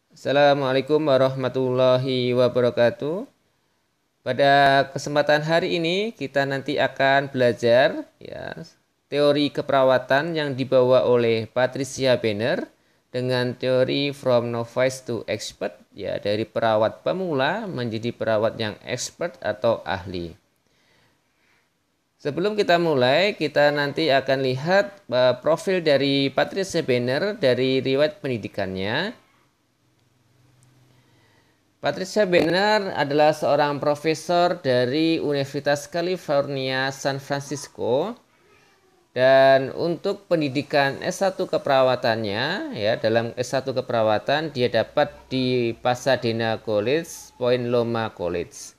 Assalamualaikum warahmatullahi wabarakatuh. Pada kesempatan hari ini kita nanti akan belajar teori keperawatan yang dibawa oleh Patricia Benner dengan teori from novice to expert, dari perawat pemula menjadi perawat yang expert atau ahli. Sebelum kita mulai, kita nanti akan lihat profil dari Patricia Benner dari riwayat pendidikannya. Patricia Benner adalah seorang profesor dari Universitas California San Francisco, dan untuk pendidikan S1 keperawatannya, dalam S1 keperawatan dia dapat di Pasadena College, Point Loma College.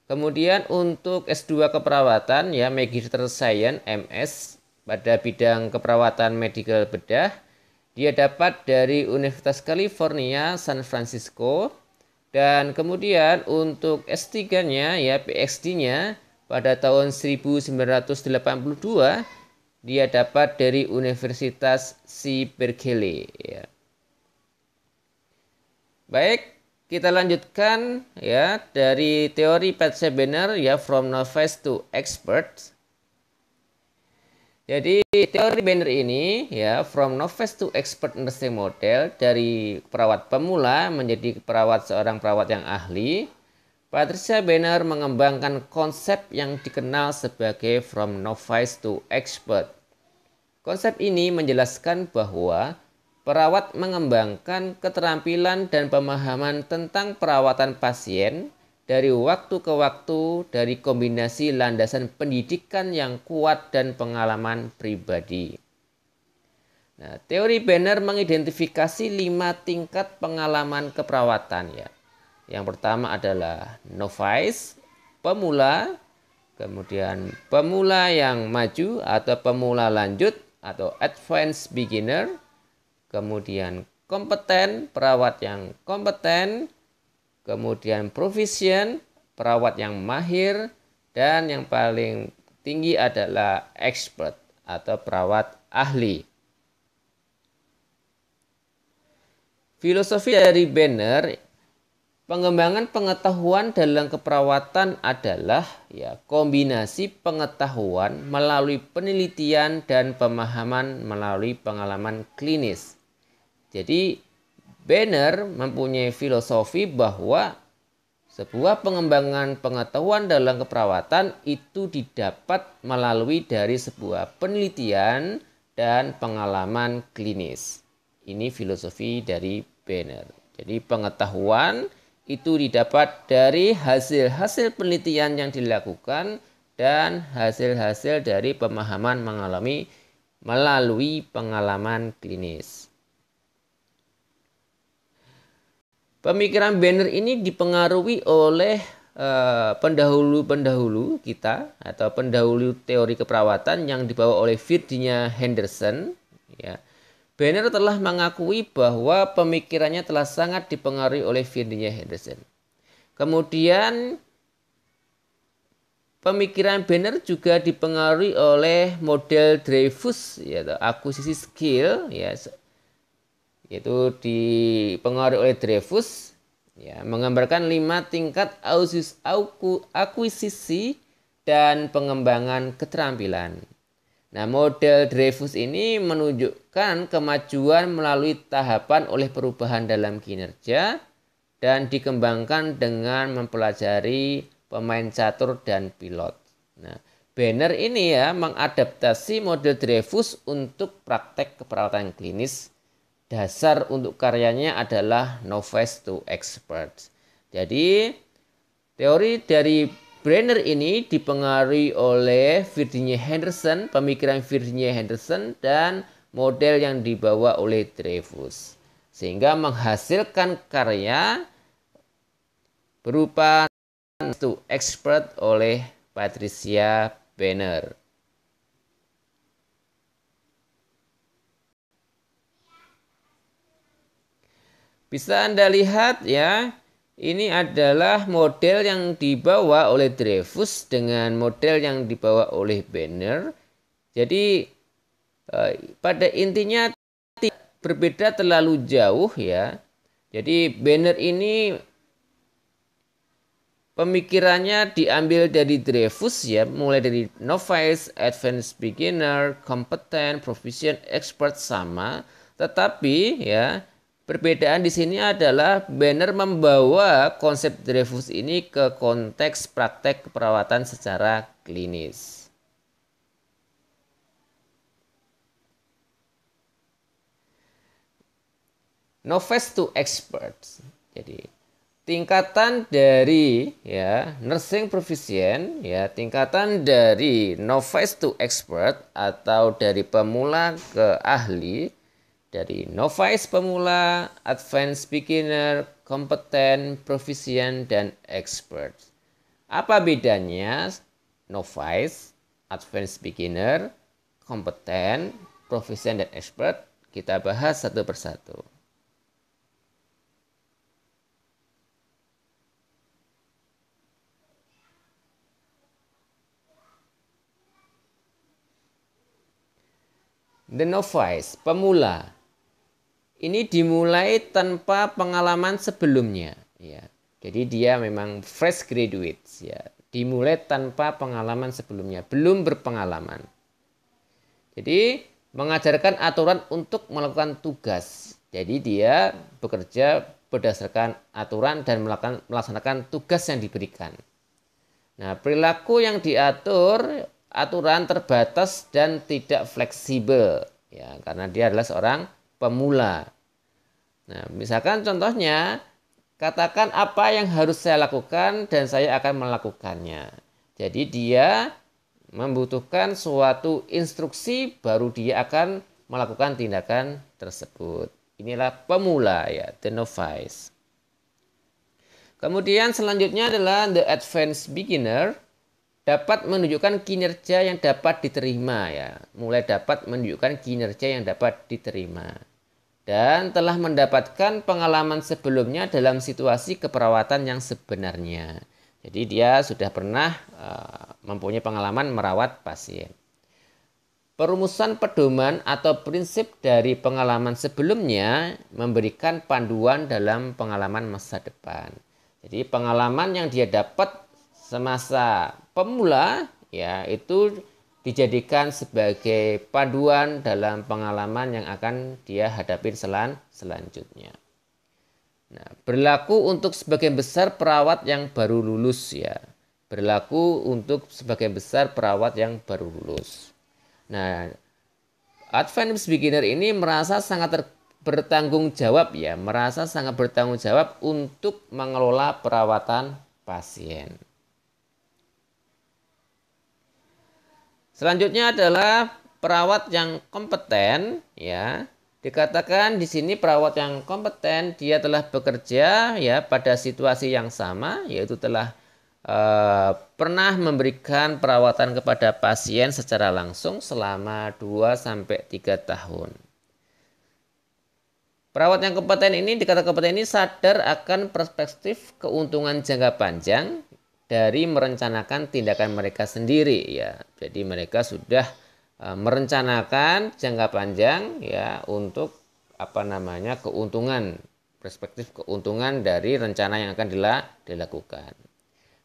Kemudian untuk S2 keperawatan, Magister Science MS pada bidang keperawatan medical bedah, dia dapat dari Universitas California San Francisco. Dan kemudian untuk S3-nya, PhD-nya pada tahun 1982 dia dapat dari Universitas C. Berkeley. Baik, kita lanjutkan dari teori Patricia Benner from novice to expert. Jadi teori Benner ini from novice to expert nursing model, dari perawat pemula menjadi seorang perawat yang ahli. Patricia Benner mengembangkan konsep yang dikenal sebagai from novice to expert. Konsep ini menjelaskan bahwa perawat mengembangkan keterampilan dan pemahaman tentang perawatan pasien dari waktu ke waktu dari kombinasi landasan pendidikan yang kuat dan pengalaman pribadi. Nah, teori Benner mengidentifikasi 5 tingkat pengalaman keperawatan. Yang pertama adalah novice, pemula, kemudian pemula yang maju atau pemula lanjut atau advanced beginner, kemudian kompeten, perawat yang kompeten, kemudian proficient, perawat yang mahir, dan yang paling tinggi adalah expert atau perawat ahli. Filosofi dari Benner, pengembangan pengetahuan dalam keperawatan adalah kombinasi pengetahuan melalui penelitian dan pemahaman melalui pengalaman klinis. Jadi Benner mempunyai filosofi bahwa sebuah pengembangan pengetahuan dalam keperawatan itu didapat melalui dari sebuah penelitian dan pengalaman klinis. Ini filosofi dari Benner. Jadi pengetahuan itu didapat dari hasil-hasil penelitian yang dilakukan dan hasil-hasil dari pemahaman melalui pengalaman klinis. Pemikiran Benner ini dipengaruhi oleh pendahulu-pendahulu kita atau pendahulu teori keperawatan yang dibawa oleh Virginia Henderson. Benner telah mengakui bahwa pemikirannya telah sangat dipengaruhi oleh Virginia Henderson. Kemudian pemikiran Benner juga dipengaruhi oleh model Dreyfus, yaitu akuisisi skill, yaitu dipengaruhi oleh Dreyfus, menggambarkan 5 tingkat akuisisi dan pengembangan keterampilan. Nah, model Dreyfus ini menunjukkan kemajuan melalui tahapan oleh perubahan dalam kinerja dan dikembangkan dengan mempelajari pemain catur dan pilot. Nah, Benner ini mengadaptasi model Dreyfus untuk praktek keperawatan klinis. Dasar untuk karyanya adalah novice to expert. Jadi teori dari Benner ini dipengaruhi oleh Virginia Henderson, pemikiran Virginia Henderson, dan model yang dibawa oleh Dreyfus, sehingga menghasilkan karya berupa to expert oleh Patricia Benner. Bisa Anda lihat ini adalah model yang dibawa oleh Dreyfus dengan model yang dibawa oleh Benner. Jadi pada intinya tidak berbeda terlalu jauh Jadi Banner ini pemikirannya diambil dari Dreyfus ya, mulai dari novice, advanced beginner, competent, proficient, expert sama. Tetapi ya perbedaan di sini adalah Banner membawa konsep Dreyfus ini ke konteks praktek keperawatan secara klinis. Novice to expert. Jadi tingkatan dari ya nursing proficient ya, tingkatan dari novice to expert atau dari pemula ke ahli, dari novice pemula, advanced beginner, competent, proficient, dan expert. Apa bedanya novice, advanced beginner, competent, proficient, dan expert? Kita bahas satu persatu. The novice, pemula. Ini dimulai tanpa pengalaman sebelumnya, ya. Jadi dia memang fresh graduate, ya. Dimulai tanpa pengalaman sebelumnya, belum berpengalaman. Jadi mengajarkan aturan untuk melakukan tugas. Jadi dia bekerja berdasarkan aturan dan melaksanakan tugas yang diberikan. Nah, perilaku yang diatur aturan terbatas dan tidak fleksibel ya, karena dia adalah seorang pemula. Nah, misalkan contohnya, katakan apa yang harus saya lakukan dan saya akan melakukannya. Jadi dia membutuhkan suatu instruksi baru dia akan melakukan tindakan tersebut. Inilah pemula ya, the novice. Kemudian selanjutnya adalah the advanced beginner, dapat menunjukkan kinerja yang dapat diterima ya, mulai dapat menunjukkan kinerja yang dapat diterima dan telah mendapatkan pengalaman sebelumnya dalam situasi keperawatan yang sebenarnya. Jadi dia sudah pernah mempunyai pengalaman merawat pasien. Perumusan pedoman atau prinsip dari pengalaman sebelumnya memberikan panduan dalam pengalaman masa depan. Jadi pengalaman yang dia dapat semasa pemula ya itu dijadikan sebagai panduan dalam pengalaman yang akan dia hadapi selanjutnya. Nah, berlaku untuk sebagian besar perawat yang baru lulus ya. Berlaku untuk sebagian besar perawat yang baru lulus. Nah, advanced beginner ini merasa sangat bertanggung jawab ya, merasa sangat bertanggung jawab untuk mengelola perawatan pasien. Selanjutnya adalah perawat yang kompeten ya. Dikatakan di sini perawat yang kompeten dia telah bekerja ya pada situasi yang sama, yaitu telah pernah memberikan perawatan kepada pasien secara langsung selama 2-3 tahun. Perawat yang kompeten ini dikatakan kompeten ini sadar akan perspektif keuntungan jangka panjang dari merencanakan tindakan mereka sendiri ya. Jadi mereka sudah merencanakan jangka panjang ya untuk keuntungan, perspektif keuntungan dari rencana yang akan dilakukan.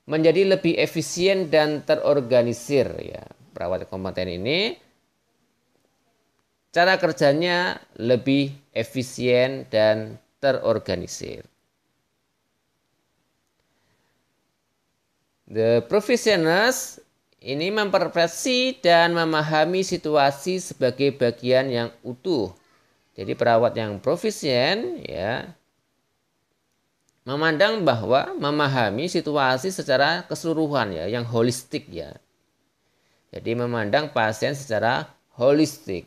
Menjadi lebih efisien dan terorganisir ya. Perawat kompeten ini cara kerjanya lebih efisien dan terorganisir. The professionals ini mempersepsi dan memahami situasi sebagai bagian yang utuh. Jadi perawat yang profisien ya memandang bahwa memahami situasi secara keseluruhan ya, yang holistik ya. Jadi memandang pasien secara holistik.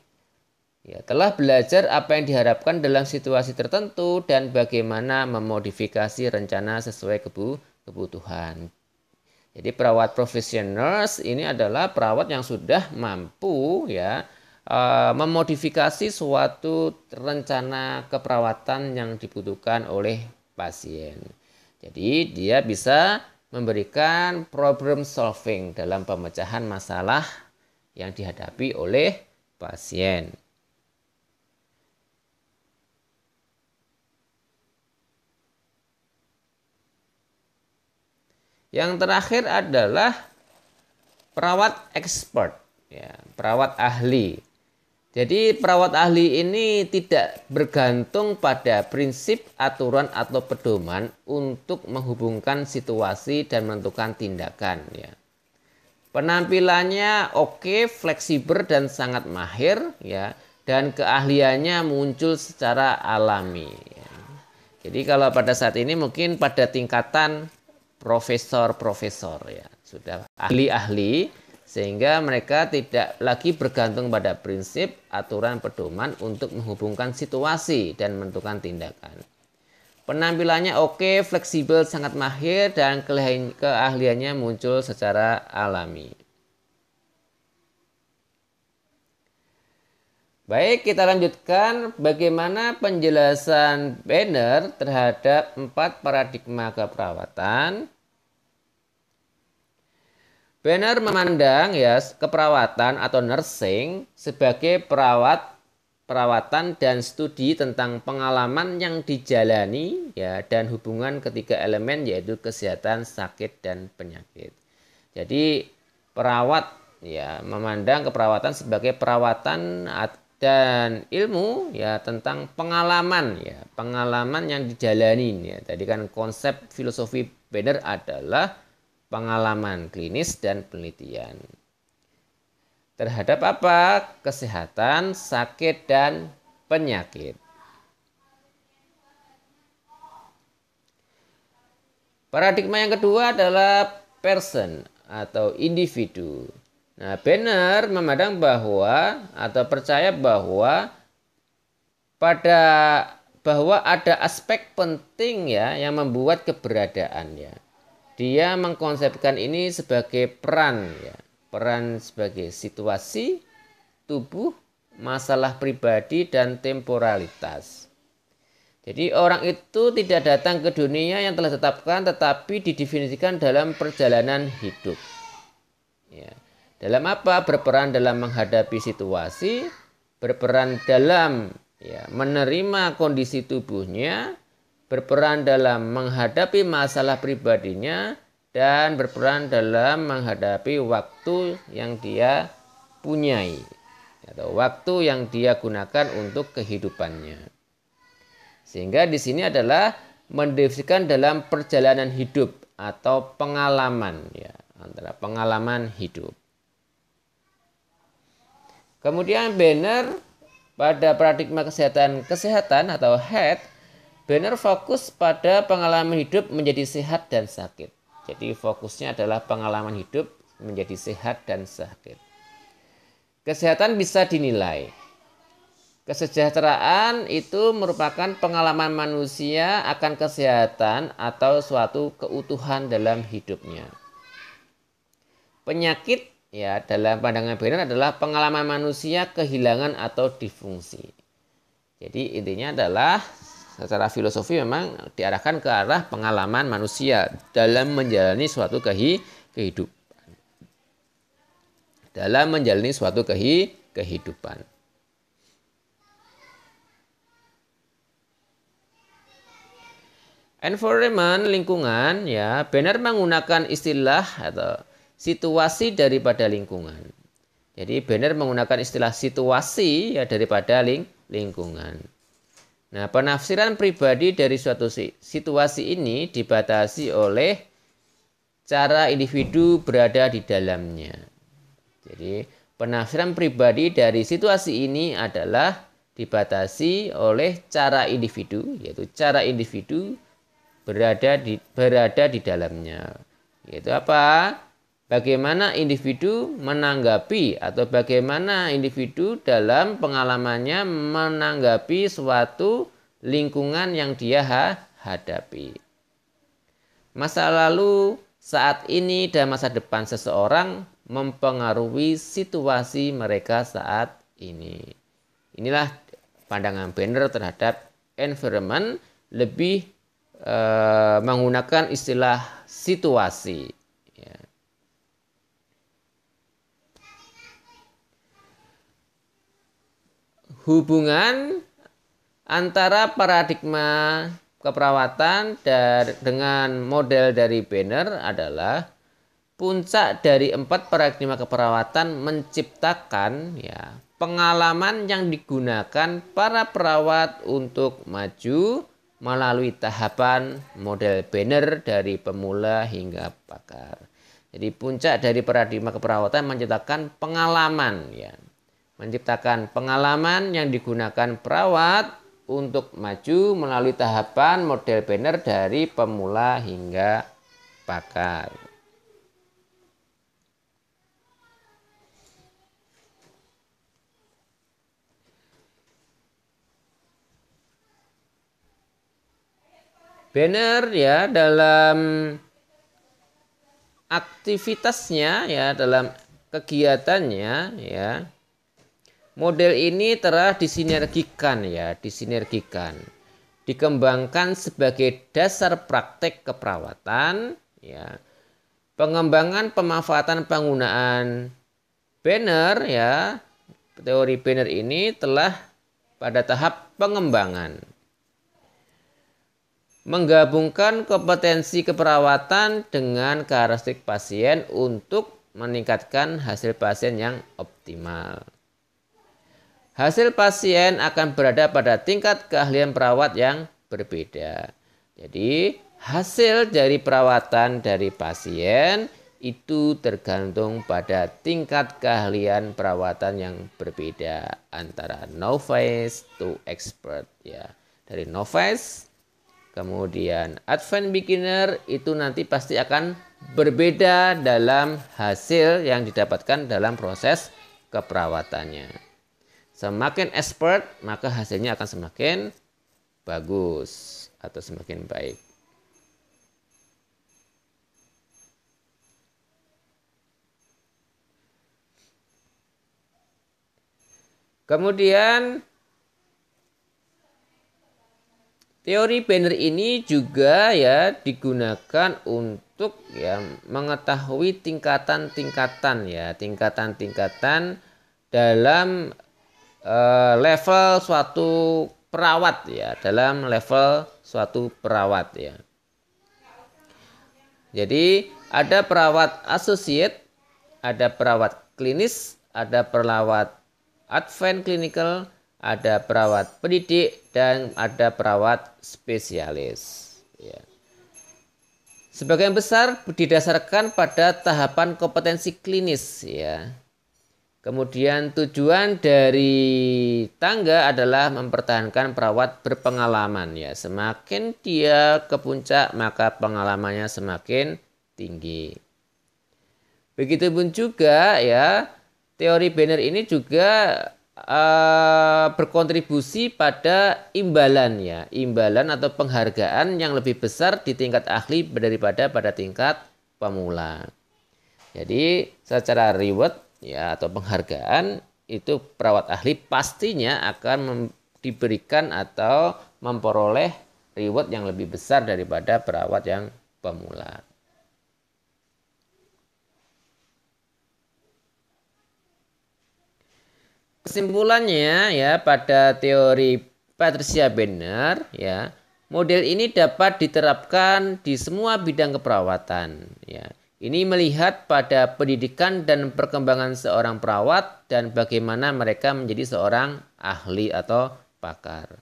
Ya, telah belajar apa yang diharapkan dalam situasi tertentu dan bagaimana memodifikasi rencana sesuai kebutuhan. Jadi perawat profesionals ini adalah perawat yang sudah mampu ya memodifikasi suatu rencana keperawatan yang dibutuhkan oleh pasien. Jadi dia bisa memberikan problem solving dalam pemecahan masalah yang dihadapi oleh pasien. Yang terakhir adalah perawat expert, ya, perawat ahli. Jadi perawat ahli ini tidak bergantung pada prinsip, aturan atau pedoman untuk menghubungkan situasi dan menentukan tindakan, ya. Penampilannya oke, fleksibel dan sangat mahir, ya, dan keahliannya muncul secara alami, ya. Jadi kalau pada saat ini mungkin pada tingkatan profesor-profesor, ya, sudah ahli-ahli, sehingga mereka tidak lagi bergantung pada prinsip, aturan, pedoman untuk menghubungkan situasi dan menentukan tindakan. Penampilannya oke, fleksibel, sangat mahir, dan keahliannya muncul secara alami. Baik, kita lanjutkan bagaimana penjelasan Banner terhadap 4 paradigma keperawatan. Banner memandang, ya, keperawatan atau nursing sebagai perawatan dan studi tentang pengalaman yang dijalani, ya, dan hubungan ketiga elemen yaitu kesehatan, sakit, dan penyakit. Jadi perawat, ya, memandang keperawatan sebagai perawatan dan ilmu, ya, tentang pengalaman, ya, pengalaman yang dijalani, ya. Tadi kan konsep filosofi Banner adalah pengalaman klinis dan penelitian terhadap apa? Kesehatan, sakit, dan penyakit. Paradigma yang kedua adalah person atau individu. Nah, Banner memandang bahwa atau percaya bahwa ada aspek penting, ya, yang membuat keberadaan, ya. Dia mengkonsepkan ini sebagai peran, ya. Peran sebagai situasi, tubuh, masalah pribadi, dan temporalitas. Jadi orang itu tidak datang ke dunia yang telah ditetapkan, tetapi didefinisikan dalam perjalanan hidup, ya. Dalam apa? Berperan dalam menghadapi situasi, berperan dalam, ya, menerima kondisi tubuhnya, berperan dalam menghadapi masalah pribadinya, dan berperan dalam menghadapi waktu yang dia punyai atau waktu yang dia gunakan untuk kehidupannya. Sehingga di sini adalah mendefinisikan dalam perjalanan hidup atau pengalaman, ya, antara pengalaman hidup. Kemudian Banner pada paradigma kesehatan atau health, Banner fokus pada pengalaman hidup menjadi sehat dan sakit. Jadi fokusnya adalah pengalaman hidup menjadi sehat dan sakit. Kesehatan bisa dinilai. Kesejahteraan itu merupakan pengalaman manusia akan kesehatan atau suatu keutuhan dalam hidupnya. Penyakit, ya, dalam pandangan Banner adalah pengalaman manusia kehilangan atau disfungsi. Jadi intinya adalah secara filosofi memang diarahkan ke arah pengalaman manusia dalam menjalani suatu kehidupan. Dalam menjalani suatu kehidupan. Environment, lingkungan, ya, Banner menggunakan istilah atau situasi daripada lingkungan. Jadi Banner menggunakan istilah situasi, ya, daripada lingkungan. Nah, penafsiran pribadi dari suatu situasi ini dibatasi oleh cara individu berada di dalamnya. Jadi penafsiran pribadi dari situasi ini adalah dibatasi oleh cara individu, yaitu cara individu berada di dalamnya. Yaitu apa? Bagaimana individu menanggapi atau bagaimana individu dalam pengalamannya menanggapi suatu lingkungan yang dia hadapi. Masa lalu, saat ini, dan masa depan seseorang mempengaruhi situasi mereka saat ini. Inilah pandangan Banner terhadap environment, lebih menggunakan istilah situasi. Ya. Hubungan antara paradigma keperawatan dengan model dari Banner adalah puncak dari 4 paradigma keperawatan menciptakan ya pengalaman yang digunakan para perawat untuk maju melalui tahapan model Banner dari pemula hingga pakar. Jadi puncak dari paradigma keperawatan menciptakan pengalaman ya. Menciptakan pengalaman yang digunakan perawat untuk maju melalui tahapan model Banner dari pemula hingga pakar. Banner ya dalam aktivitasnya ya dalam kegiatannya ya model ini telah disinergikan dikembangkan sebagai dasar praktek keperawatan ya pengembangan pemanfaatan penggunaan Banner ya teori Banner ini telah pada tahap pengembangan menggabungkan kompetensi keperawatan dengan karakteristik pasien untuk meningkatkan hasil pasien yang optimal. Hasil pasien akan berada pada tingkat keahlian perawat yang berbeda. Jadi, hasil dari perawatan dari pasien itu tergantung pada tingkat keahlian perawatan yang berbeda antara novice to expert ya. Dari novice kemudian advanced beginner itu nanti pasti akan berbeda dalam hasil yang didapatkan dalam proses keperawatannya. Semakin expert maka hasilnya akan semakin bagus atau semakin baik. Kemudian teori Banner ini juga ya digunakan untuk ya mengetahui tingkatan-tingkatan dalam level suatu perawat ya, dalam level suatu perawat ya. Jadi ada perawat associate, ada perawat klinis, ada perawat advanced clinical, ada perawat pendidik dan ada perawat spesialis. Ya. Sebagian besar didasarkan pada tahapan kompetensi klinis. Ya. Kemudian tujuan dari tangga adalah mempertahankan perawat berpengalaman. Ya. Semakin dia ke puncak maka pengalamannya semakin tinggi. Begitupun juga ya teori Banner ini juga berkontribusi pada imbalan atau penghargaan yang lebih besar di tingkat ahli daripada pada tingkat pemula. Jadi secara reward ya atau penghargaan itu perawat ahli pastinya akan diberikan atau memperoleh reward yang lebih besar daripada perawat yang pemula. Kesimpulannya ya pada teori Patricia Banner ya model ini dapat diterapkan di semua bidang keperawatan ya. Ini melihat pada pendidikan dan perkembangan seorang perawat dan bagaimana mereka menjadi seorang ahli atau pakar.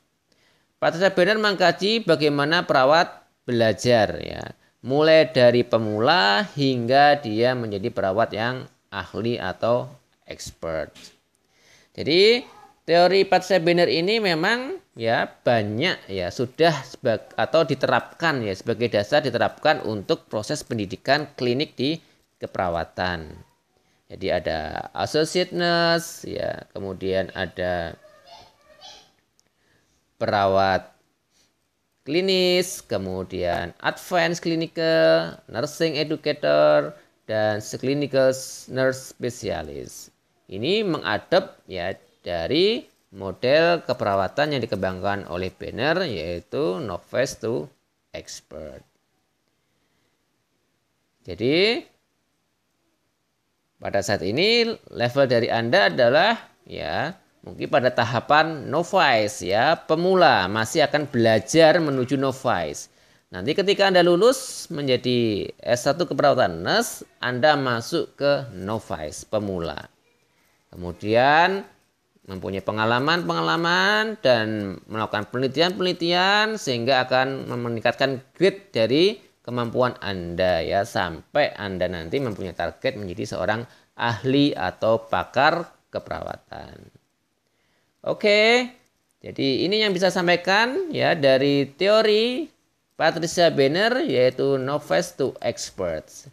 Patricia Banner mengkaji bagaimana perawat belajar ya, mulai dari pemula hingga dia menjadi perawat yang ahli atau expert. Jadi teori Patricia Banner ini memang ya banyak ya sudah atau diterapkan ya sebagai dasar diterapkan untuk proses pendidikan klinik di keperawatan. Jadi ada associate nurse ya, kemudian ada perawat klinis, kemudian advanced clinical, nursing educator dan clinical nurse specialist. Ini mengadop ya dari model keperawatan yang dikembangkan oleh Banner yaitu novice to expert. Jadi pada saat ini level dari Anda adalah ya mungkin pada tahapan novice ya, pemula, masih akan belajar menuju novice. Nanti ketika Anda lulus menjadi S1 keperawatan nurse, Anda masuk ke novice, pemula. Kemudian mempunyai pengalaman dan melakukan penelitian sehingga akan meningkatkan grade dari kemampuan Anda ya, sampai Anda nanti mempunyai target menjadi seorang ahli atau pakar keperawatan. Oke, jadi ini yang bisa sampaikan ya dari teori Patricia Benner, yaitu novice to experts.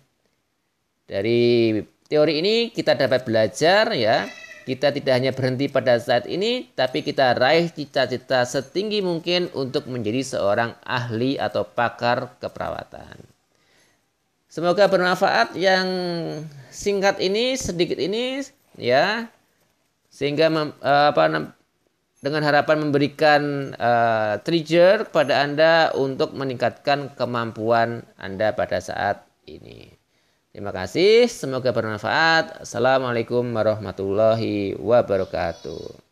Dari teori ini kita dapat belajar ya, kita tidak hanya berhenti pada saat ini, tapi kita raih cita-cita setinggi mungkin untuk menjadi seorang ahli atau pakar keperawatan. Semoga bermanfaat yang singkat ini, sedikit ini ya, sehingga dengan harapan memberikan trigger kepada Anda untuk meningkatkan kemampuan Anda pada saat ini. Terima kasih, semoga bermanfaat. Assalamualaikum warahmatullahi wabarakatuh.